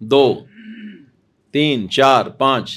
2 3 4 5,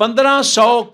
1500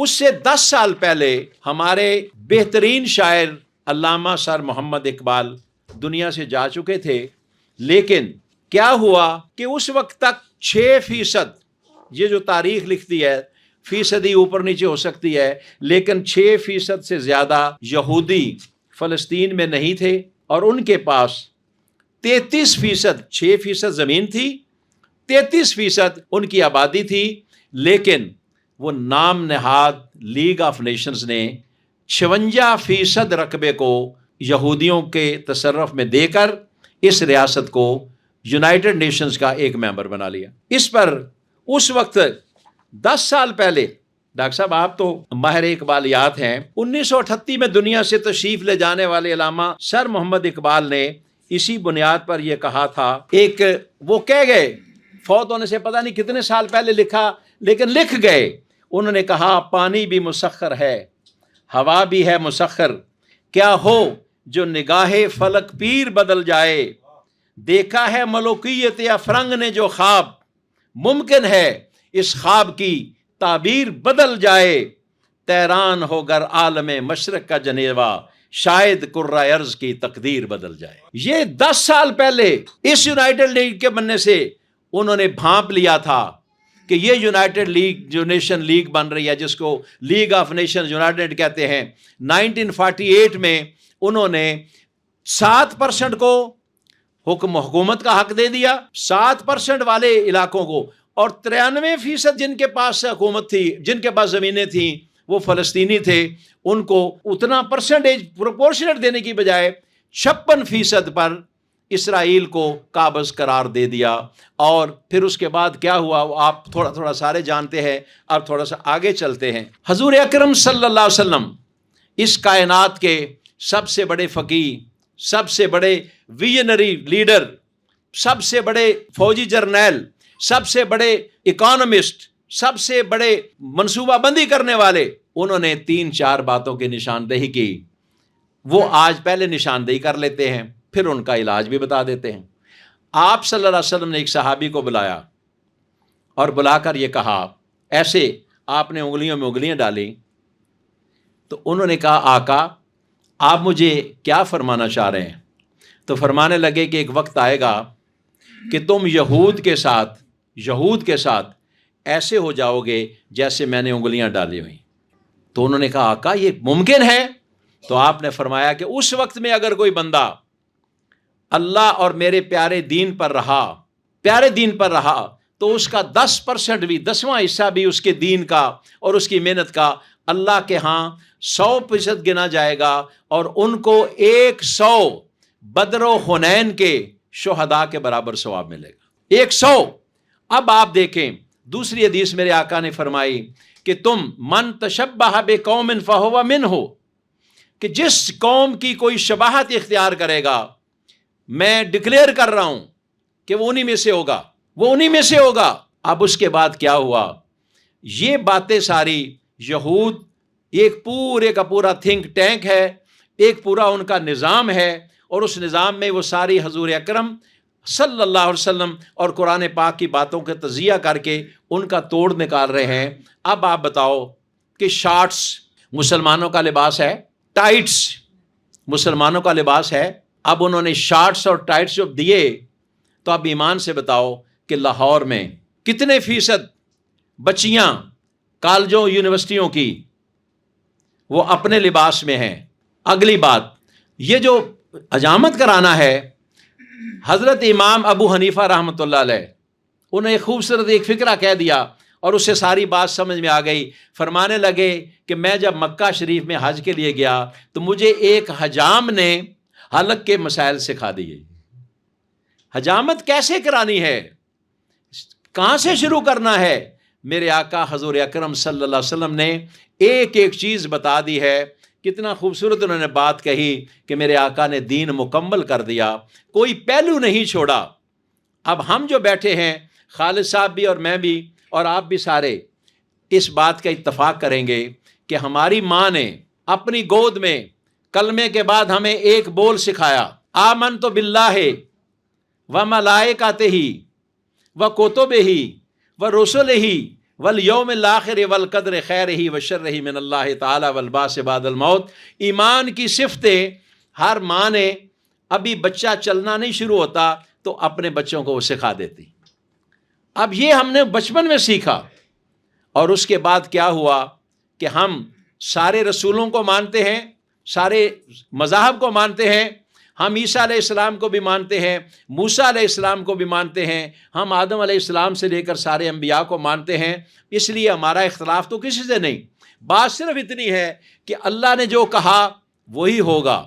اس سے 10 سال پہلے ہمارے بہترین شاعر علامہ سر محمد اقبال دنیا سے جا چکے تھے، لیکن کیا ہوا کہ اس وقت تک 6%، یہ جو تاریخ لکھتی ہے فیصدی اوپر نیچے ہو سکتی ہے، لیکن 6% سے زیادہ یہودی فلسطین میں نہیں تھے، اور ان کے پاس 33%، 6% زمین تھی، 33% ان کی آبادی تھی، لیکن وہ نام نہاد لیگ آف نیشنز نے 56% رقبے کو یہودیوں کے تصرف میں دے کر اس ریاست کو یونائٹڈ نیشنز کا ایک ممبر بنا لیا۔ اس پر اس وقت 10 سال پہلے، ڈاکٹر صاحب آپ تو ماہر اقبالیات ہیں، 1938 میں دنیا سے تشریف لے جانے والے علامہ سر محمد اقبال نے اسی بنیاد پر یہ کہا تھا، وہ کہہ گئے، فوت ہونے سے پتہ نہیں کتنے سال پہلے لکھا، لیکن لکھ گئے، انہوں نے کہا پانی بھی مسخر ہے، ہوا بھی ہے مسخر، کیا ہو جو نگاہ فلک پیر بدل جائے، دیکھا ہے ملوکیت افرنگ نے جو خواب، ممکن ہے اس خواب کی تعبیر بدل جائے، تیران ہو گر عالم مشرق کا جنیوا، شاید کرۂ ارض کی تقدیر بدل جائے۔ یہ 10 سال پہلے اس یونائٹڈ لیگ کے بننے سے انہوں نے بھانپ لیا تھا کہ یہ یونائٹڈ لیگ جو نیشن لیگ بن رہی ہے، جس کو لیگ آف نیشن یونائٹڈ کہتے ہیں، 1948 میں انہوں نے 7% کو حکومت کا حق دے دیا، 7% والے علاقوں کو، اور 93% جن کے پاس حکومت تھی، جن کے پاس زمینیں تھیں، وہ فلسطینی تھے، ان کو اتنا پرسنٹیج پروپورشنٹ دینے کی بجائے 56% پر اسرائیل کو قابض قرار دے دیا۔ اور پھر اس کے بعد کیا ہوا آپ تھوڑا سارے جانتے ہیں، اب تھوڑا سا آگے چلتے ہیں۔ حضور اکرم صلی اللہ علیہ وسلم اس کائنات کے سب سے بڑے فقیہ، سب سے بڑے ویژنری لیڈر، سب سے بڑے فوجی جرنیل، سب سے بڑے اکانومسٹ، سب سے بڑے منصوبہ بندی کرنے والے، انہوں نے 3-4 باتوں کی نشاندہی کی، وہ آج پہلے نشاندہی کر لیتے ہیں، پھر ان کا علاج بھی بتا دیتے ہیں۔ آپ صلی اللہ علیہ وسلم نے ایک صحابی کو بلایا اور بلا کر یہ کہا، ایسے آپ نے انگلیوں میں انگلیاں ڈالی، تو انہوں نے کہا آقا آپ مجھے کیا فرمانا چاہ رہے ہیں؟ تو فرمانے لگے کہ ایک وقت آئے گا کہ تم یہود کے ساتھ ایسے ہو جاؤ گے جیسے میں نے انگلیاں ڈالی ہوئی۔ تو انہوں نے کہا آقا یہ ممکن ہے؟ تو آپ نے فرمایا کہ اس وقت میں اگر کوئی بندہ اللہ اور میرے پیارے دین پر رہا تو اس کا 10% بھی، 10واں حصہ بھی اس کے دین کا اور اس کی محنت کا اللہ کے ہاں 100% گنا جائے گا، اور ان کو 100 بدر و حنین کے شہداء کے برابر ثواب ملے گا، 100۔ اب آپ دیکھیں دوسری حدیث میرے آقا نے فرمائی کہ تم من تشبہ بقوم فہو منہ، کہ جس قوم کی کوئی شباہت اختیار کرے گا، میں ڈکلیئر کر رہا ہوں کہ وہ انہی میں سے ہوگا، اب اس کے بعد کیا ہوا؟ یہ باتیں ساری یہود ایک پورے کا پورا تھنک ٹینک ہے، ایک پورا ان کا نظام ہے، اور اس نظام میں وہ ساری حضور اکرم صلی اللہ علیہ وسلم اور قرآن پاک کی باتوں کا تجزیہ کر کے ان کا توڑ نکال رہے ہیں۔ اب آپ بتاؤ کہ شارٹس مسلمانوں کا لباس ہے، ٹائٹس مسلمانوں کا لباس ہے، اب انہوں نے شارٹس اور ٹائٹس جو دیے، تو اب ایمان سے بتاؤ کہ لاہور میں کتنے فیصد بچیاں کالجوں یونیورسٹیوں کی وہ اپنے لباس میں ہیں؟ اگلی بات، یہ جو حجامت کرانا ہے، حضرت امام ابو حنیفہ رحمۃ اللہ علیہ انہیں خوبصورت ایک فقرہ کہہ دیا، اور اس سے ساری بات سمجھ میں آ گئی۔ فرمانے لگے کہ میں جب مکہ شریف میں حج کے لیے گیا تو مجھے ایک حجام نے حلق کے مسائل سکھا دیے، حجامت کیسے کرانی ہے، کہاں سے شروع کرنا ہے۔ میرے آقا حضور اکرم صلی اللہ علیہ وسلم نے ایک ایک چیز بتا دی ہے۔ کتنا خوبصورت انہوں نے بات کہی کہ میرے آقا نے دین مکمل کر دیا، کوئی پہلو نہیں چھوڑا۔ اب ہم جو بیٹھے ہیں، خالد صاحب بھی اور میں بھی اور آپ بھی سارے اس بات کا اتفاق کریں گے کہ ہماری ماں نے اپنی گود میں کلمے کے بعد ہمیں ایک بول سکھایا، آمنت باللہ و ملائکتہ و کتبہ و رسلہ والیوم الآخر والقدر خیرہ وشرہ من اللہ تعالی والبعث بعد الموت۔ ایمان کی صفتیں ہر ماں نے، ابھی بچہ چلنا نہیں شروع ہوتا تو اپنے بچوں کو وہ سکھا دیتی۔ اب یہ ہم نے بچپن میں سیکھا، اور اس کے بعد کیا ہوا کہ ہم سارے رسولوں کو مانتے ہیں، سارے مذاہب کو مانتے ہیں، ہم عیسیٰ علیہ السلام کو بھی مانتے ہیں، موسیٰ علیہ السلام کو بھی مانتے ہیں، ہم آدم علیہ السلام سے لے کر سارے انبیاء کو مانتے ہیں۔ اس لیے ہمارا اختلاف تو کسی سے نہیں، بات صرف اتنی ہے کہ اللہ نے جو کہا وہی ہوگا۔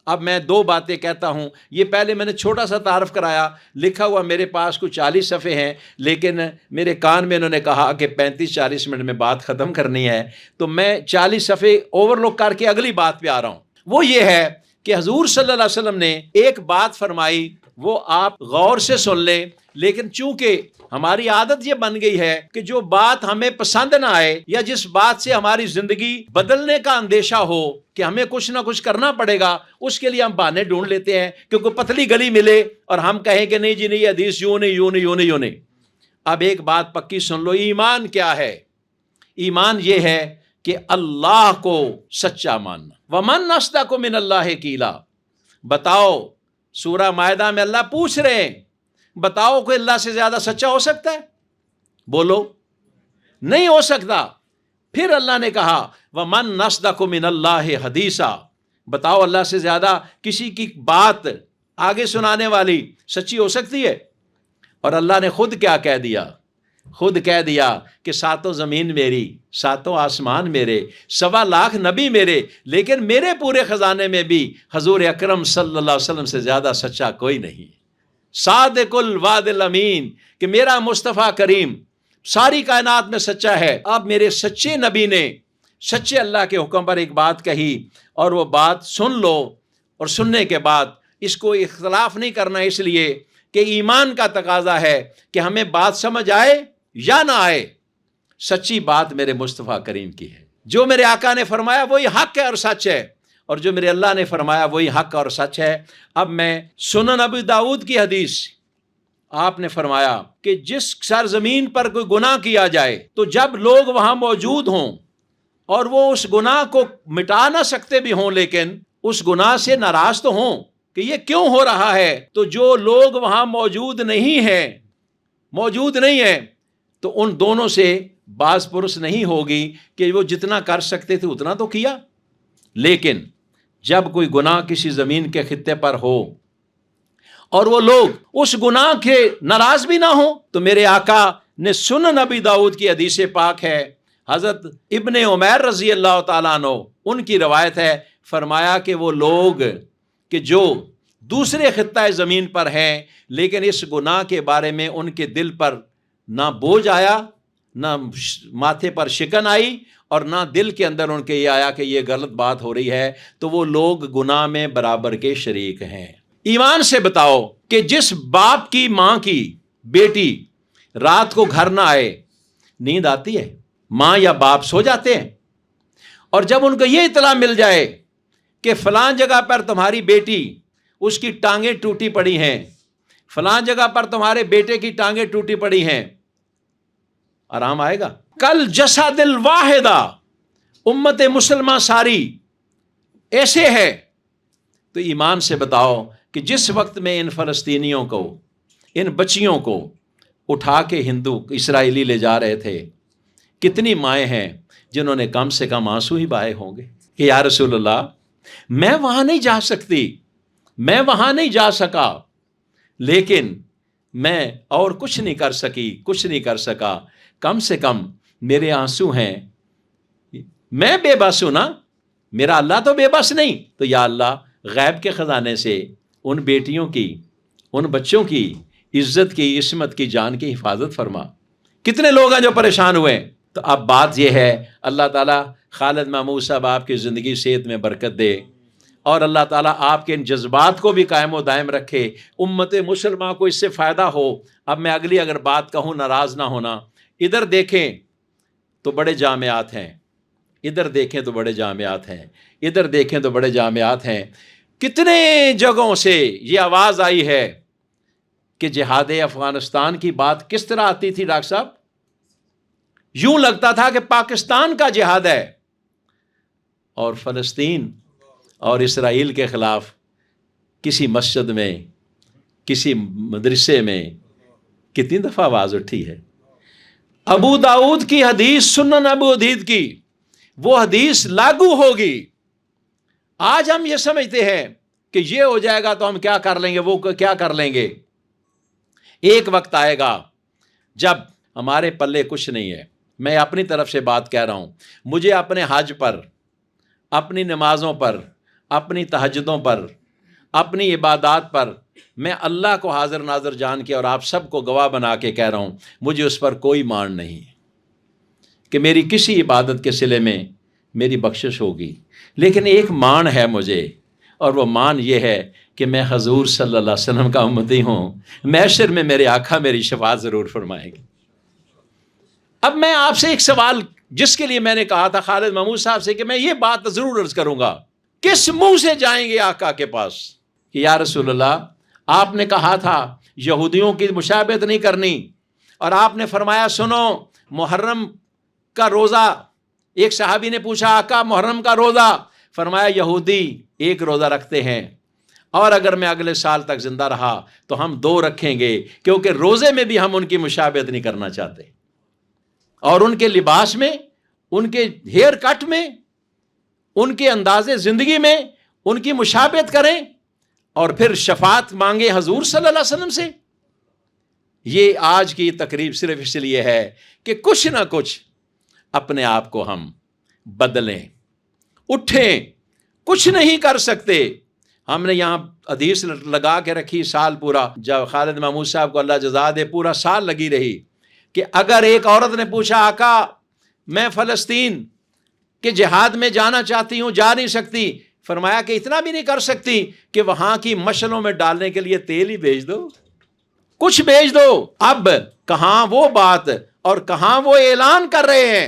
اب میں دو باتیں کہتا ہوں، یہ پہلے میں نے چھوٹا سا تعارف کرایا، لکھا ہوا میرے پاس کچھ 40 صفحے ہیں، لیکن میرے کان میں انہوں نے کہا کہ 35-40 منٹ میں بات ختم کرنی ہے، تو میں 40 صفحے اوور لک کر کے اگلی بات پہ آ رہا ہوں۔ وہ یہ ہے کہ حضور صلی اللہ علیہ وسلم نے ایک بات فرمائی، وہ آپ غور سے سن لیں، لیکن چونکہ ہماری عادت یہ بن گئی ہے کہ جو بات ہمیں پسند نہ آئے یا جس بات سے ہماری زندگی بدلنے کا اندیشہ ہو کہ ہمیں کچھ نہ کچھ کرنا پڑے گا، اس کے لیے ہم بہانے ڈھونڈ لیتے ہیں کہ کوئی پتلی گلی ملے اور ہم کہیں کہ نہیں جی نہیں، حدیث یوں نہیں یوں نہیں یوں نہیں یوں نہیں۔ اب ایک بات پکی سن لو، ایمان کیا ہے؟ ایمان یہ ہے کہ اللہ کو سچا ماننا۔ وَمَنْ أَصْدَقُ مِنَ اللَّهِ قِيلًا، بتاؤ، سورہ مائدہ میں اللہ پوچھ رہے ہیں، بتاؤ کہ اللہ سے زیادہ سچا ہو سکتا ہے؟ بولو، نہیں ہو سکتا۔ پھر اللہ نے کہا وَمَنْ أَصْدَقُ مِنَ اللَّهِ حَدِيثًا، بتاؤ اللہ سے زیادہ کسی کی بات آگے سنانے والی سچی ہو سکتی ہے؟ اور اللہ نے خود کیا کہہ دیا؟ خود کہہ دیا کہ 7 زمین میری، 7 آسمان میرے، 1.25 لاکھ نبی میرے، لیکن میرے پورے خزانے میں بھی حضور اکرم صلی اللہ علیہ وسلم سے زیادہ سچا کوئی نہیں۔ صادق الوعد الامین، کہ میرا مصطفیٰ کریم ساری کائنات میں سچا ہے۔ اب میرے سچے نبی نے سچے اللہ کے حکم پر ایک بات کہی، اور وہ بات سن لو، اور سننے کے بعد اس کو اختلاف نہیں کرنا، اس لیے کہ ایمان کا تقاضا ہے کہ ہمیں بات سمجھ آئے یا نہ آئے، سچی بات میرے مصطفیٰ کریم کی ہے۔ جو میرے آقا نے فرمایا وہی حق ہے اور سچ ہے، اور جو میرے اللہ نے فرمایا وہی حق اور سچ ہے۔ اب میں سنن ابی داؤد کی حدیث، آپ نے فرمایا کہ جس سرزمین پر کوئی گناہ کیا جائے تو جب لوگ وہاں موجود ہوں اور وہ اس گناہ کو مٹا نہ سکتے بھی ہوں، لیکن اس گناہ سے ناراض تو ہوں کہ یہ کیوں ہو رہا ہے، تو جو لوگ وہاں موجود نہیں ہیں تو ان دونوں سے باز پرس نہیں ہوگی کہ وہ جتنا کر سکتے تھے اتنا تو کیا، لیکن جب کوئی گناہ کسی زمین کے خطے پر ہو اور وہ لوگ اس گناہ کے ناراض بھی نہ ہوں، تو میرے آقا نے سنن ابی داؤد کی حدیث پاک ہے، حضرت ابن عمیر رضی اللہ تعالیٰ عنہ ان کی روایت ہے، فرمایا کہ وہ لوگ کہ جو دوسرے خطہ زمین پر ہیں لیکن اس گناہ کے بارے میں ان کے دل پر نہ بوجھ آیا، نہ ماتھے پر شکن آئی، اور نہ دل کے اندر ان کے یہ آیا کہ یہ غلط بات ہو رہی ہے، تو وہ لوگ گناہ میں برابر کے شریک ہیں۔ ایمان سے بتاؤ کہ جس باپ کی ماں کی بیٹی رات کو گھر نہ آئے، نیند آتی ہے؟ ماں یا باپ سو جاتے ہیں، اور جب ان کو یہ اطلاع مل جائے کہ فلاں جگہ پر تمہاری بیٹی، اس کی ٹانگیں ٹوٹی پڑی ہیں، فلاں جگہ پر تمہارے بیٹے کی ٹانگیں ٹوٹی پڑی ہیں، آرام آئے گا؟ کل جسد الواحدہ، امت مسلمہ ساری ایسے ہے۔ تو ایمان سے بتاؤ کہ جس وقت میں ان فلسطینیوں کو، ان بچیوں کو اٹھا کے ہندو اسرائیلی لے جا رہے تھے، کتنی مائیں ہیں جنہوں نے کم سے کم آنسو ہی بہائے ہوں گے کہ یا رسول اللہ، میں وہاں نہیں جا سکتی، میں وہاں نہیں جا سکا، لیکن میں اور کچھ نہیں کر سکی، کچھ نہیں کر سکا، کم سے کم میرے آنسو ہیں، میں بے بس ہوں نا، میرا اللہ تو بے بس نہیں۔ تو یا اللہ، غیب کے خزانے سے ان بیٹیوں کی، ان بچوں کی عزت کی، عصمت کی، جان کی حفاظت فرما۔ کتنے لوگ ہیں جو پریشان ہوئے؟ تو اب بات یہ ہے، اللہ تعالیٰ خالد محمود صاحب آپ کی زندگی صحت میں برکت دے، اور اللہ تعالیٰ آپ کے ان جذبات کو بھی قائم و دائم رکھے، امت مسلمہ کو اس سے فائدہ ہو۔ اب میں اگلی اگر بات کہوں، ناراض نہ ہونا، ادھر دیکھیں تو بڑے جامعات ہیں، ادھر دیکھیں تو بڑے جامعات ہیں، ادھر دیکھیں تو بڑے جامعات ہیں۔ کتنے جگہوں سے یہ آواز آئی ہے کہ جہاد افغانستان کی بات کس طرح آتی تھی ڈاکٹر صاحب؟ یوں لگتا تھا کہ پاکستان کا جہاد ہے، اور فلسطین اور اسرائیل کے خلاف کسی مسجد میں، کسی مدرسے میں کتنی دفعہ آواز اٹھی ہے۔ ابو داؤد کی حدیث، سنن ابو داؤد کی وہ حدیث لاگو ہوگی۔ آج ہم یہ سمجھتے ہیں کہ یہ ہو جائے گا تو ہم کیا کر لیں گے، وہ کیا کر لیں گے۔ ایک وقت آئے گا جب ہمارے پلے کچھ نہیں ہے۔ میں اپنی طرف سے بات کہہ رہا ہوں، مجھے اپنے حج پر، اپنی نمازوں پر، اپنی تہجدوں پر، اپنی عبادات پر میں اللہ کو حاضر ناظر جان کے اور آپ سب کو گواہ بنا کے کہہ رہا ہوں، مجھے اس پر کوئی مان نہیں کہ میری کسی عبادت کے صلے میں میری بخشش ہوگی۔ لیکن ایک مان ہے مجھے، اور وہ مان یہ ہے کہ میں حضور صلی اللہ علیہ وسلم کا امتی ہوں۔ محشر میں میرے آقا میری شفاعت ضرور فرمائیں گے۔ اب میں آپ سے ایک سوال، جس کے لیے میں نے کہا تھا خالد محمود صاحب سے کہ میں یہ بات ضرور عرض کروں گا، کس منہ سے جائیں گے آقا کے پاس کہ یا رسول اللہ آپ نے کہا تھا یہودیوں کی مشابہت نہیں کرنی، اور آپ نے فرمایا سنو محرم کا روزہ۔ ایک صحابی نے پوچھا آقا محرم کا روزہ، فرمایا یہودی ایک روزہ رکھتے ہیں، اور اگر میں اگلے سال تک زندہ رہا تو ہم 2 رکھیں گے، کیونکہ روزے میں بھی ہم ان کی مشابہت نہیں کرنا چاہتے، اور ان کے لباس میں، ان کے ہیئر کٹ میں، ان کے انداز زندگی میں ان کی مشابہت کریں، اور پھر شفاعت مانگے حضور صلی اللہ علیہ وسلم سے۔ یہ آج کی تقریب صرف اس لیے ہے کہ کچھ نہ کچھ اپنے آپ کو ہم بدلیں، اٹھیں۔ کچھ نہیں کر سکتے۔ ہم نے یہاں حدیث لگا کے رکھی سال پورا، جب خالد محمود صاحب کو اللہ جزا دے، پورا سال لگی رہی کہ اگر ایک عورت نے پوچھا آقا میں فلسطین کے جہاد میں جانا چاہتی ہوں، جا نہیں سکتی، فرمایا کہ اتنا بھی نہیں کر سکتی کہ وہاں کی مشلوں میں ڈالنے کے لیے تیل ہی بھیج دو، کچھ بھیج دو۔ اب کہاں وہ بات، اور کہاں وہ اعلان کر رہے ہیں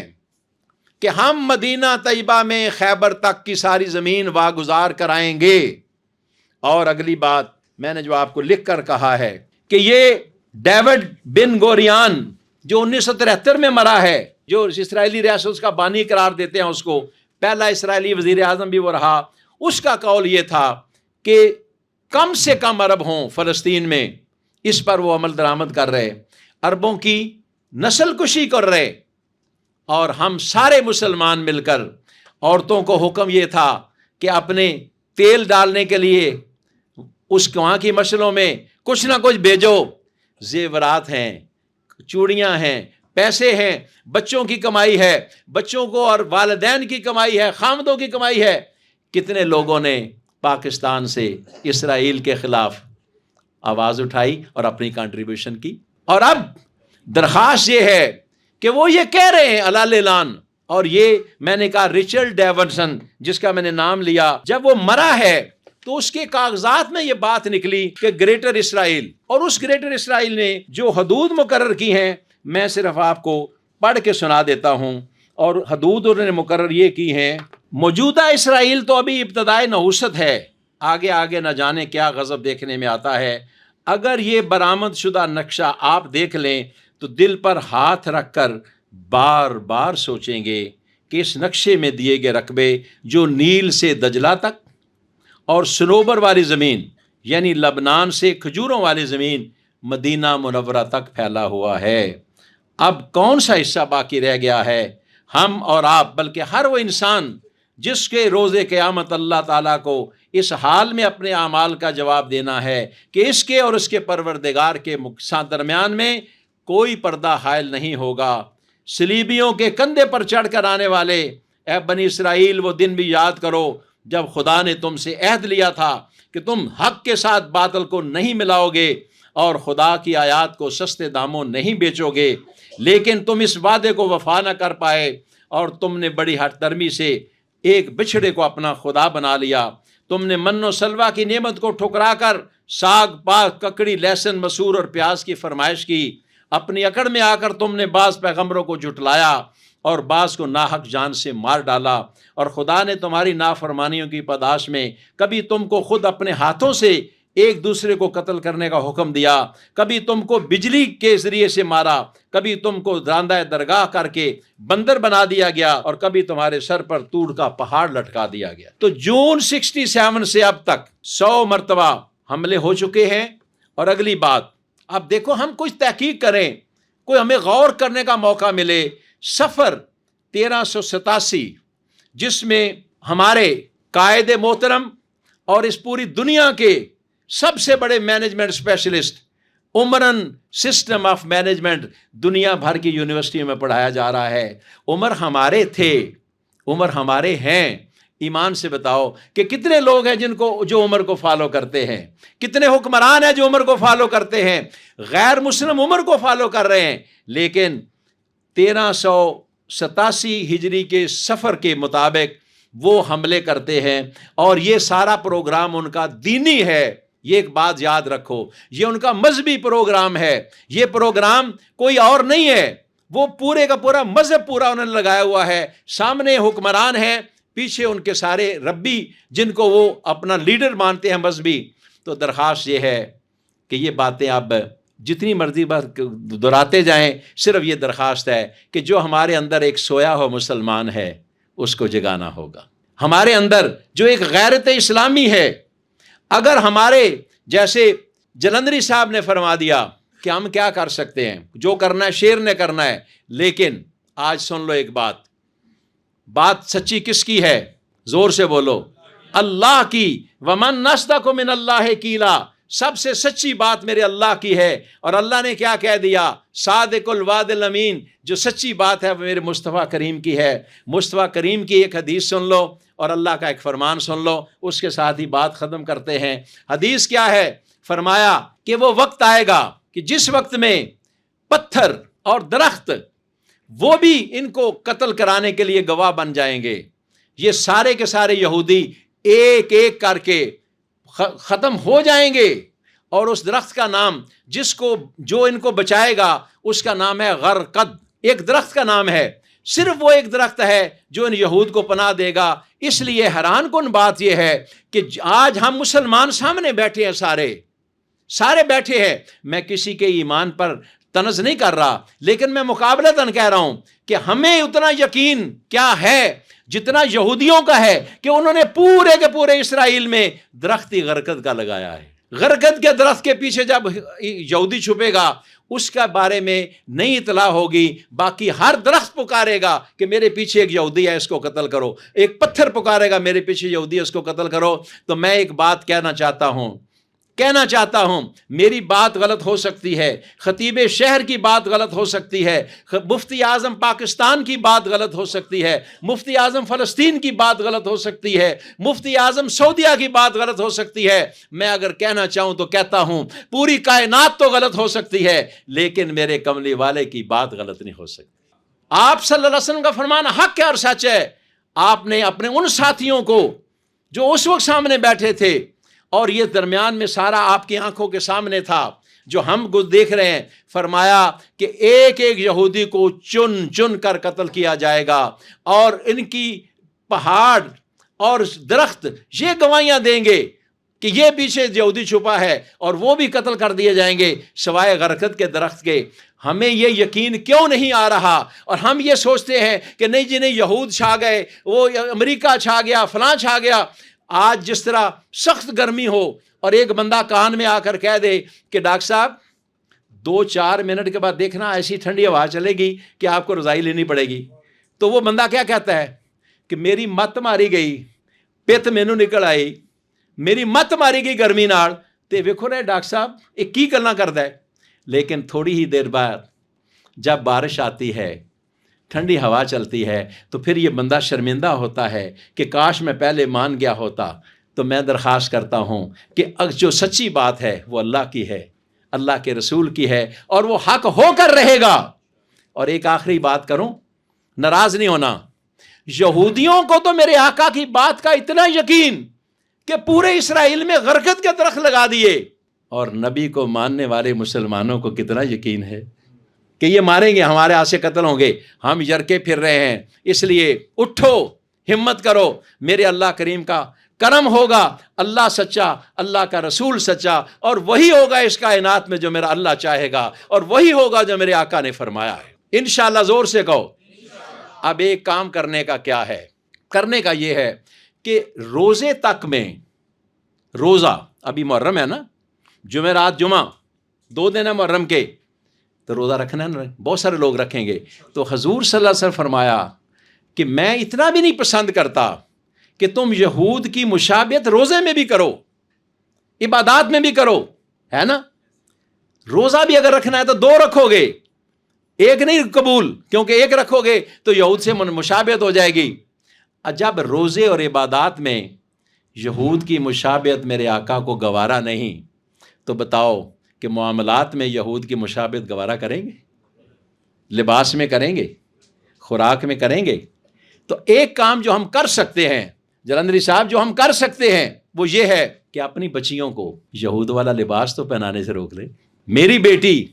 کہ ہم مدینہ طیبہ میں خیبر تک کی ساری زمین واگزار کرائیں گے۔ اور اگلی بات میں نے جو آپ کو لکھ کر کہا ہے کہ یہ ڈیوڈ بن گوریان جو 1973 میں مرا ہے، جو اسرائیلی ریاست کا بانی قرار دیتے ہیں، اس کو پہلا اسرائیلی وزیر اعظم بھی وہ رہا، اس کا قول یہ تھا کہ کم سے کم عرب ہوں فلسطین میں، اس پر وہ عمل درآمد کر رہے، عربوں کی نسل کشی کر رہے، اور ہم سارے مسلمان مل کر، عورتوں کو حکم یہ تھا کہ اپنے تیل ڈالنے کے لیے اس وہاں کی مشلوں میں کچھ نہ کچھ بھیجو، زیورات ہیں، چوڑیاں ہیں، پیسے ہیں، بچوں کی کمائی ہے، بچوں کو اور والدین کی کمائی ہے، خامدوں کی کمائی ہے۔ کتنے لوگوں نے پاکستان سے اسرائیل کے خلاف آواز اٹھائی اور اپنی کنٹریبیوشن کی، اور اب درخواست یہ ہے کہ وہ یہ کہہ رہے ہیں الال اعلان، اور یہ میں نے کہا رچرڈ ڈیونسن جس کا میں نے نام لیا، جب وہ مرا ہے تو اس کے کاغذات میں یہ بات نکلی کہ گریٹر اسرائیل، اور اس گریٹر اسرائیل نے جو حدود مقرر کی ہیں میں صرف آپ کو پڑھ کے سنا دیتا ہوں، اور حدود انہوں نے مقرر یہ کی ہیں۔ موجودہ اسرائیل تو ابھی ابتدائے نحوست ہے، آگے آگے نہ جانے کیا غضب دیکھنے میں آتا ہے۔ اگر یہ برآمد شدہ نقشہ آپ دیکھ لیں تو دل پر ہاتھ رکھ کر بار بار سوچیں گے کہ اس نقشے میں دیے گئے رقبے جو نیل سے دجلہ تک اور سنوبر والی زمین یعنی لبنان سے کھجوروں والی زمین مدینہ منورہ تک پھیلا ہوا ہے، اب کون سا حصہ باقی رہ گیا ہے؟ ہم اور آپ، بلکہ ہر وہ انسان جس کے روز قیامت اللہ تعالیٰ کو اس حال میں اپنے اعمال کا جواب دینا ہے کہ اس کے اور اس کے پروردگار کے درمیان میں کوئی پردہ حائل نہیں ہوگا۔ صلیبیوں کے کندھے پر چڑھ کر آنے والے، اے بنی اسرائیل وہ دن بھی یاد کرو جب خدا نے تم سے عہد لیا تھا کہ تم حق کے ساتھ باطل کو نہیں ملاؤ گے اور خدا کی آیات کو سستے داموں نہیں بیچو گے، لیکن تم اس وعدے کو وفا نہ کر پائے اور تم نے بڑی ہٹ درمی سے ایک بچھڑے کو اپنا خدا بنا لیا۔ تم نے من و سلوہ کی نعمت کو ٹھکرا کر ساگ، پاک، ککڑی، لہسن، مسور اور پیاز کی فرمائش کی۔ اپنی اکڑ میں آ کر تم نے بعض پیغمبروں کو جھٹلایا اور بعض کو ناحق جان سے مار ڈالا، اور خدا نے تمہاری نافرمانیوں کی پاداش میں کبھی تم کو خود اپنے ہاتھوں سے ایک دوسرے کو قتل کرنے کا حکم دیا، کبھی تم کو بجلی کے ذریعے سے مارا، کبھی تم کو راندہ درگاہ کر کے بندر بنا دیا گیا، اور کبھی تمہارے سر پر تور کا پہاڑ لٹکا دیا گیا۔ تو جون 67 سے اب تک 100 مرتبہ حملے ہو چکے ہیں۔ اور اگلی بات، اب دیکھو ہم کچھ تحقیق کریں، کوئی ہمیں غور کرنے کا موقع ملے۔ سفر 1387 جس میں ہمارے قائد محترم اور اس پوری دنیا کے سب سے بڑے management specialist, عمرن system of management دنیا بھر کی یونیورسٹیوں میں پڑھایا جا رہا ہے۔ عمر ہمارے تھے، عمر ہمارے ہیں۔ ایمان سے بتاؤ کہ کتنے لوگ ہیں جو عمر کو فالو کرتے ہیں، کتنے حکمران ہیں جو عمر کو فالو کرتے ہیں، غیر مسلم عمر کو فالو کر رہے ہیں، لیکن 1387 ہجری کے سفر کے مطابق وہ حملے کرتے ہیں، اور یہ سارا پروگرام ان کا دینی ہے۔ یہ ایک بات یاد رکھو، یہ ان کا مذہبی پروگرام ہے، یہ پروگرام کوئی اور نہیں ہے۔ وہ پورے کا پورا مذہب پورا انہوں نے لگایا ہوا ہے، سامنے حکمران ہیں، پیچھے ان کے سارے ربی جن کو وہ اپنا لیڈر مانتے ہیں مذہبی۔ تو درخواست یہ ہے کہ یہ باتیں اب جتنی مرضی بار دہراتے جائیں، صرف یہ درخواست ہے کہ جو ہمارے اندر ایک سویا ہوا مسلمان ہے اس کو جگانا ہوگا۔ ہمارے اندر جو ایک غیرت اسلامی ہے، اگر ہمارے جیسے جلندری صاحب نے فرما دیا کہ ہم کیا کر سکتے ہیں، جو کرنا ہے شیر نے کرنا ہے، لیکن آج سن لو ایک بات سچی کس کی ہے؟ زور سے بولو، اللہ کی۔ ومن نصدق من اللہ قیلا، سب سے سچی بات میرے اللہ کی ہے۔ اور اللہ نے کیا کہہ دیا؟ صادق الوعد الامین، جو سچی بات ہے وہ میرے مصطفیٰ کریم کی ہے۔ مصطفیٰ کریم کی ایک حدیث سن لو اور اللہ کا ایک فرمان سن لو، اس کے ساتھ ہی بات ختم کرتے ہیں۔ حدیث کیا ہے؟ فرمایا کہ وہ وقت آئے گا کہ جس وقت میں پتھر اور درخت وہ بھی ان کو قتل کرانے کے لیے گواہ بن جائیں گے۔ یہ سارے کے سارے یہودی ایک ایک کر کے ختم ہو جائیں گے، اور اس درخت کا نام جو ان کو بچائے گا اس کا نام ہے غرقد۔ ایک درخت کا نام ہے، صرف وہ ایک درخت ہے جو ان یہود کو پناہ دے گا۔ اس لیے حیران کن بات یہ ہے کہ آج ہم مسلمان سامنے بیٹھے ہیں، سارے بیٹھے ہیں۔ میں کسی کے ایمان پر طنز نہیں کر رہا، لیکن میں مقابلتاً کہہ رہا ہوں کہ ہمیں اتنا یقین کیا ہے جتنا یہودیوں کا ہے کہ انہوں نے پورے کے پورے اسرائیل میں درخت غرقد کا لگایا ہے۔ غرقد کے درخت کے پیچھے جب یہودی چھپے گا اس کا بارے میں نہیں اطلاع ہوگی، باقی ہر درخت پکارے گا کہ میرے پیچھے ایک یہودی ہے اس کو قتل کرو، ایک پتھر پکارے گا میرے پیچھے یہودی ہے اس کو قتل کرو۔ تو میں ایک بات کہنا چاہتا ہوں، میری بات غلط ہو سکتی ہے، خطیب شہر کی بات غلط ہو سکتی ہے، مفتی اعظم پاکستان کی بات غلط ہو سکتی ہے، مفتی اعظم فلسطین کی بات غلط ہو سکتی ہے، مفتی اعظم سعودیہ کی بات غلط ہو سکتی ہے۔ میں اگر کہنا چاہوں تو کہتا ہوں پوری کائنات تو غلط ہو سکتی ہے، لیکن میرے کملی والے کی بات غلط نہیں ہو سکتی۔ آپ صلی اللہ علیہ وسلم کا فرمان حق ہے اور سچ ہے۔ آپ نے اپنے ان ساتھیوں کو جو اس وقت سامنے بیٹھے تھے، اور یہ درمیان میں سارا آپ کی آنکھوں کے سامنے تھا جو ہم دیکھ رہے ہیں، فرمایا کہ ایک ایک یہودی کو چن چن کر قتل کیا جائے گا، اور ان کی پہاڑ اور درخت یہ گواہیاں دیں گے کہ یہ پیچھے یہودی چھپا ہے، اور وہ بھی قتل کر دیے جائیں گے سوائے غرقد کے درخت کے۔ ہمیں یہ یقین کیوں نہیں آ رہا؟ اور ہم یہ سوچتے ہیں کہ نہیں جی نہیں، یہود چھا گئے، وہ امریکہ چھا گیا، فلاں چھا گیا۔ آج جس طرح سخت گرمی ہو اور ایک بندہ کان میں آ کر کہہ دے کہ ڈاکٹر صاحب 2-4 منٹ کے بعد دیکھنا ایسی ٹھنڈی ہوا چلے گی کہ آپ کو رضائی لینی پڑے گی، تو وہ بندہ کیا کہتا ہے کہ میری مت ماری گئی، پت مینوں نکل آئی، میری مت ماری گئی گرمی نال۔ تے ویکھو رہے ڈاکٹر صاحب یہ کی گلاں کردا ہے۔ لیکن تھوڑی ہی دیر بعد جب بارش آتی ہے، ٹھنڈی ہوا چلتی ہے، تو پھر یہ بندہ شرمندہ ہوتا ہے کہ کاش میں پہلے مان گیا ہوتا۔ تو میں درخواست کرتا ہوں کہ جو سچی بات ہے وہ اللہ کی ہے، اللہ کے رسول کی ہے، اور وہ حق ہو کر رہے گا۔ اور ایک آخری بات کروں، ناراض نہیں ہونا، یہودیوں کو تو میرے آقا کی بات کا اتنا یقین کہ پورے اسرائیل میں غرقد کے درخت لگا دیے، اور نبی کو ماننے والے مسلمانوں کو کتنا یقین ہے کہ یہ ماریں گے، ہمارے ہاتھ سے قتل ہوں گے۔ ہم یرکے پھر رہے ہیں، اس لیے اٹھو، ہمت کرو، میرے اللہ کریم کا کرم ہوگا اللہ سچا، اللہ کا رسول سچا، اور وہی ہوگا اس کائنات میں جو میرا اللہ چاہے گا، اور وہی ہوگا جو میرے آقا نے فرمایا ہے انشاءاللہ۔ زور سے کہو۔ اب ایک کام کرنے کا کیا ہے؟ کرنے کا یہ ہے کہ روزے تک میں، روزہ ابھی محرم ہے نا، جمعرات جمعہ 2 دن ہے محرم کے، تو روزہ رکھنا ہے نا، بہت سارے لوگ رکھیں گے۔ تو حضور صلی اللہ علیہ وسلم فرمایا کہ میں اتنا بھی نہیں پسند کرتا کہ تم یہود کی مشابہت روزے میں بھی کرو، عبادات میں بھی کرو، ہے نا۔ روزہ بھی اگر رکھنا ہے تو 2 رکھو گے، ایک نہیں قبول، کیونکہ ایک رکھو گے تو یہود سے مشابہت ہو جائے گی۔ جب روزے اور عبادات میں یہود کی مشابہت میرے آقا کو گوارا نہیں، تو بتاؤ کہ معاملات میں یہود کی مشابہت گوارا کریں گے؟ لباس میں کریں گے، خوراک میں کریں گے؟ تو ایک کام جو ہم کر سکتے ہیں جلندری صاحب، جو ہم کر سکتے ہیں وہ یہ ہے کہ اپنی بچیوں کو یہود والا لباس تو پہنانے سے روک لیں۔ میری بیٹی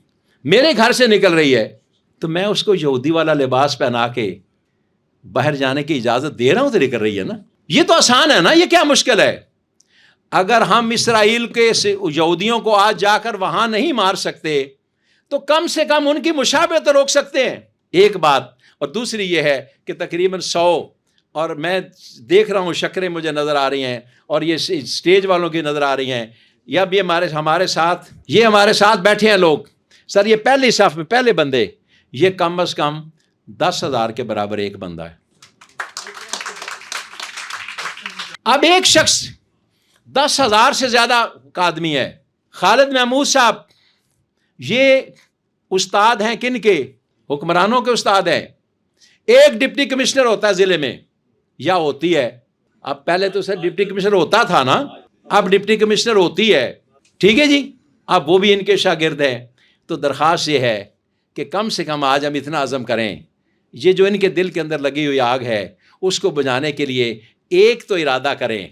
میرے گھر سے نکل رہی ہے تو میں اس کو یہودی والا لباس پہنا کے باہر جانے کی اجازت دے رہا ہوں تو نکل رہی ہے نا۔ یہ تو آسان ہے نا، یہ کیا مشکل ہے؟ اگر ہم اسرائیل کے یہودیوں کو آج جا کر وہاں نہیں مار سکتے تو کم سے کم ان کی مشابہت تو روک سکتے ہیں، ایک بات۔ اور دوسری یہ ہے کہ تقریباً 100، اور میں دیکھ رہا ہوں شکلیں مجھے نظر آ رہی ہیں، اور یہ اسٹیج والوں کی نظر آ رہی ہیں، یا بھی ہمارے ساتھ بیٹھے ہیں لوگ۔ سر یہ پہلی صف میں پہلے بندے، یہ کم از کم 10,000 کے برابر ایک بندہ ہے۔ اب ایک شخص 10,000 سے زیادہ کا آدمی ہے۔ خالد محمود صاحب یہ استاد ہیں کن کے؟ حکمرانوں کے استاد ہیں۔ ایک ڈپٹی کمشنر ہوتا ہے ضلع میں، یا ہوتی ہے، اب پہلے تو سر ڈپٹی کمشنر ہوتا تھا نا، اب ڈپٹی کمشنر ہوتی ہے، ٹھیک ہے جی، اب وہ بھی ان کے شاگرد ہیں۔ تو درخواست یہ ہے کہ کم سے کم آج ہم اتنا عزم کریں، یہ جو ان کے دل کے اندر لگی ہوئی آگ ہے اس کو بجھانے کے لیے ایک تو ارادہ کریں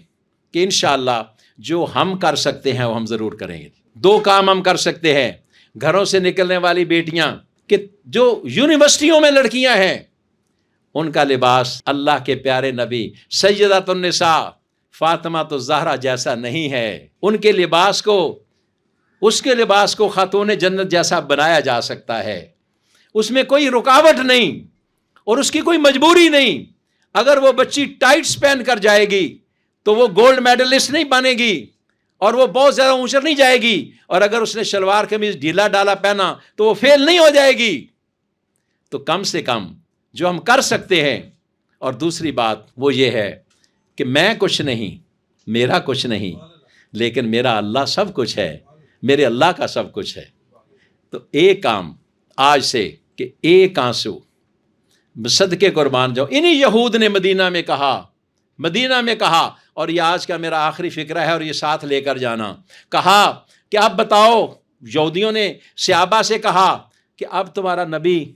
کہ انشاءاللہ جو ہم کر سکتے ہیں وہ ہم ضرور کریں گے۔ 2 کام ہم کر سکتے ہیں۔ گھروں سے نکلنے والی بیٹیاں، کہ جو یونیورسٹیوں میں لڑکیاں ہیں، ان کا لباس اللہ کے پیارے نبی سیدۃ النساء فاطمہ الزہرا جیسا نہیں ہے۔ ان کے لباس کو، اس کے لباس کو خاتون جنت جیسا بنایا جا سکتا ہے، اس میں کوئی رکاوٹ نہیں اور اس کی کوئی مجبوری نہیں۔ اگر وہ بچی ٹائٹس پہن کر جائے گی تو وہ گولڈ میڈلسٹ نہیں بنے گی اور وہ بہت زیادہ اونچا نہیں جائے گی، اور اگر اس نے شلوار قمیض ڈھیلا ڈالا پہنا تو وہ فیل نہیں ہو جائے گی۔ تو کم سے کم جو ہم کر سکتے ہیں۔ اور دوسری بات وہ یہ ہے کہ میں کچھ نہیں، میرا کچھ نہیں، لیکن میرا اللہ سب کچھ ہے، میرے اللہ کا سب کچھ ہے۔ تو ایک کام آج سے کہ ایک آنسو صدقے قربان جاؤ۔ انہی یہود نے مدینہ میں کہا، اور یہ آج کا میرا آخری فکرہ ہے اور یہ ساتھ لے کر جانا، کہا کہ اب بتاؤ، یہودیوں نے صحابہ سے کہا کہ اب تمہارا نبی،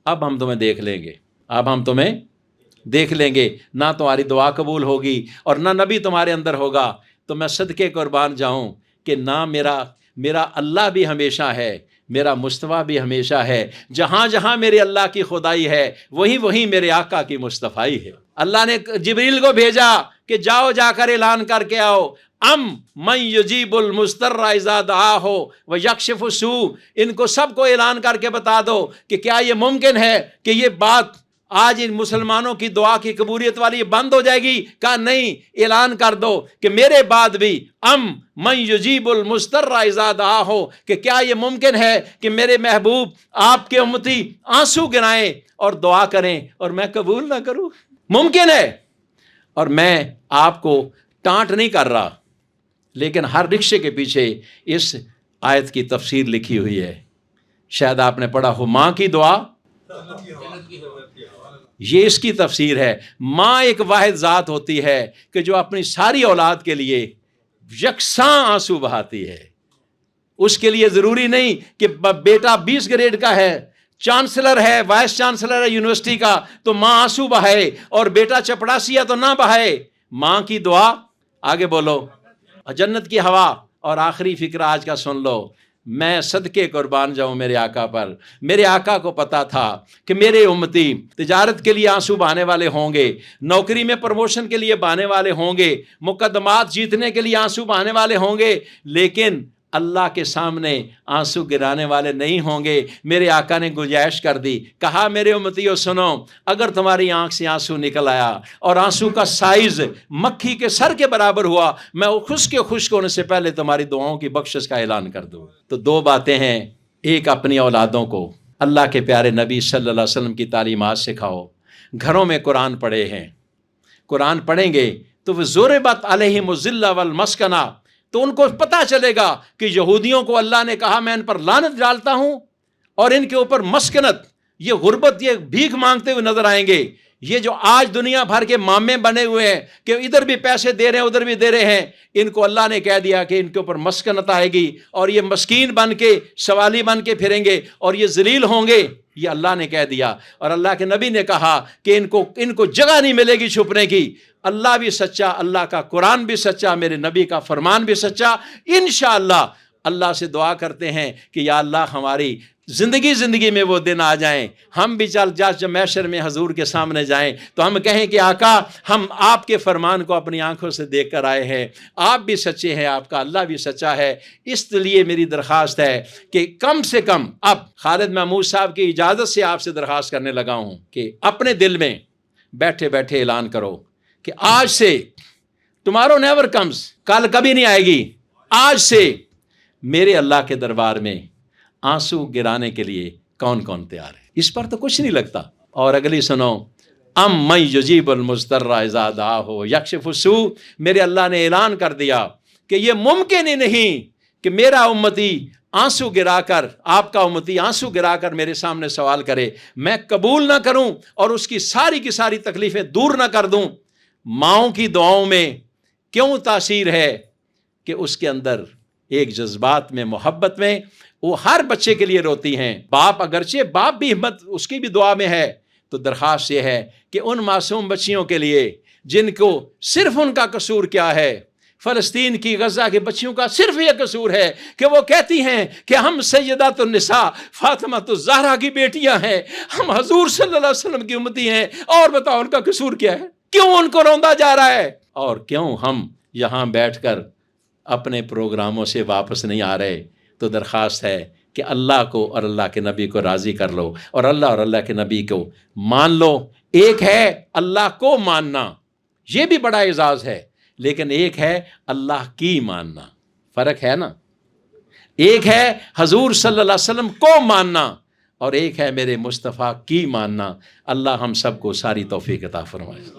اب ہم تمہیں دیکھ لیں گے، نہ تمہاری دعا قبول ہوگی اور نہ نبی تمہارے اندر ہوگا۔ تو میں صدقے قربان جاؤں کہ نہ میرا اللہ بھی ہمیشہ ہے، میرا مصطفیٰ بھی ہمیشہ ہے، جہاں جہاں میرے اللہ کی خدائی ہے وہیں میرے آقا کی مصطفیٰ ہے۔ اللہ نے جبریل کو بھیجا کہ جاؤ، جا کر اعلان کر کے آؤ، من یجیب المضطر اذا دعاہ ویکشف السوء، ان کو سب کو اعلان کر کے بتا دو کہ کیا یہ ممکن ہے کہ یہ بات آج ان مسلمانوں کی دعا کی قبولیت والی بند ہو جائے گی؟ کہا نہیں، اعلان کر دو کہ میرے بعد بھی من یجیب المضطر اذا دعاہ، کہ کیا یہ ممکن ہے کہ میرے محبوب آپ کے امتی آنسو گرائیں اور دعا کریں اور میں قبول نہ کروں؟ ممکن ہے۔ اور میں آپ کو ٹانٹ نہیں کر رہا، لیکن ہر رکشے کے پیچھے اس آیت کی تفسیر لکھی ہوئی ہے، شاید آپ نے پڑھا ہو، ماں کی دعا، یہ اس کی تفسیر ہے۔ ماں ایک واحد ذات ہوتی ہے کہ جو اپنی ساری اولاد کے لیے یکساں آنسو بہاتی ہے۔ اس کے لیے ضروری نہیں کہ بیٹا 20 گریڈ کا ہے، چانسلر ہے، وائس چانسلر ہے یونیورسٹی کا، تو ماں آنسو بہائے، اور بیٹا چپڑاسی ہے تو نہ بہائے۔ ماں کی دعا، آگے بولو، جنت کی ہوا۔ اور آخری فکرہ آج کا سن لو، میں صدقے قربان جاؤں میرے آقا پر۔ میرے آقا کو پتا تھا کہ میرے امتی تجارت کے لیے آنسو بہانے والے ہوں گے، نوکری میں پروموشن کے لیے بہانے والے ہوں گے، مقدمات جیتنے کے لیے آنسو بہانے والے ہوں گے، لیکن اللہ کے سامنے آنسو گرانے والے نہیں ہوں گے۔ میرے آقا نے گنجائش کر دی، کہا میرے امتیوں سنو، اگر تمہاری آنکھ سے آنسو نکل آیا اور آنسو کا سائز مکھی کے سر کے برابر ہوا، میں خشک ہونے سے پہلے تمہاری دعاؤں کی بخشش کا اعلان کر دوں۔ تو دو باتیں ہیں، ایک اپنی اولادوں کو اللہ کے پیارے نبی صلی اللہ علیہ وسلم کی تعلیمات سکھاؤ۔ گھروں میں قرآن پڑھے ہیں، قرآن پڑھیں گے تو وہ ضربت علیہم الذلہ والمسکنہ، تو ان کو پتہ چلے گا کہ یہودیوں کو اللہ نے کہا میں ان پر لعنت ڈالتا ہوں، اور ان کے اوپر مسکنت، یہ غربت، یہ بھیک مانگتے ہوئے نظر آئیں گے۔ یہ جو آج دنیا بھر کے مامے بنے ہوئے ہیں کہ ادھر بھی پیسے دے رہے ہیں ادھر بھی دے رہے ہیں، ان کو اللہ نے کہہ دیا کہ ان کے اوپر مسکنت آئے گی، اور یہ مسکین بن کے سوالی بن کے پھریں گے اور یہ ذلیل ہوں گے، یہ اللہ نے کہہ دیا۔ اور اللہ کے نبی نے کہا کہ ان کو جگہ نہیں ملے گی چھپنے کی۔ اللہ بھی سچا، اللہ کا قرآن بھی سچا، میرے نبی کا فرمان بھی سچا۔ انشاءاللہ اللہ سے دعا کرتے ہیں کہ یا اللہ ہماری زندگی میں وہ دن آ جائیں، ہم بھی جب محشر میں حضور کے سامنے جائیں تو ہم کہیں کہ آقا ہم آپ کے فرمان کو اپنی آنکھوں سے دیکھ کر آئے ہیں، آپ بھی سچے ہیں، آپ کا اللہ بھی سچا ہے۔ اس لیے میری درخواست ہے کہ کم سے کم اب خالد محمود صاحب کی اجازت سے آپ سے درخواست کرنے لگا ہوں کہ اپنے دل میں بیٹھے بیٹھے اعلان کرو کہ آج سے ٹمارو نیور کمز، کل کبھی نہیں آئے گی، آج سے میرے اللہ کے دربار میں آنسو گرانے کے لیے کون کون تیار ہے؟ اس پر تو کچھ نہیں لگتا۔ اور اگلی سنو، ام من یجیب المضطر اذا دعاہ یکشف السوء، میرے اللہ نے اعلان کر دیا کہ یہ ممکن ہی نہیں کہ میرا امتی آنسو گرا کر، آپ کا امتی آنسو گرا کر میرے سامنے سوال کرے، میں قبول نہ کروں اور اس کی ساری تکلیفیں دور نہ کر دوں۔ ماؤں کی دعاؤں میں کیوں تاثیر ہے کہ اس کے اندر ایک جذبات میں، محبت میں، وہ ہر بچے کے لیے روتی ہیں۔ باپ اگرچہ باپ بھی ہمت اس کی بھی دعا میں ہے، تو درخواست یہ ہے کہ ان معصوم بچیوں کے لیے جن کو صرف ان کا قصور کیا ہے، فلسطین کی، غزہ کے بچیوں کا صرف یہ قصور ہے کہ وہ کہتی ہیں کہ ہم سیدات النساء فاطمہ الزہرا کی بیٹیاں ہیں، ہم حضور صلی اللہ علیہ وسلم کی امتی ہیں، اور بتاؤ ان کا قصور کیا ہے؟ کیوں ان کو روندا جا رہا ہے؟ اور کیوں ہم یہاں بیٹھ کر اپنے پروگراموں سے واپس نہیں آ رہے؟ تو درخواست ہے کہ اللہ کو اور اللہ کے نبی کو راضی کر لو، اور اللہ کے نبی کو مان لو۔ ایک ہے اللہ کو ماننا، یہ بھی بڑا اعزاز ہے، لیکن ایک ہے اللہ کی ماننا، فرق ہے نا۔ ایک ہے حضور صلی اللہ علیہ وسلم کو ماننا، اور ایک ہے میرے مصطفیٰ کی ماننا۔ اللہ ہم سب کو ساری توفیق عطا فرمائے۔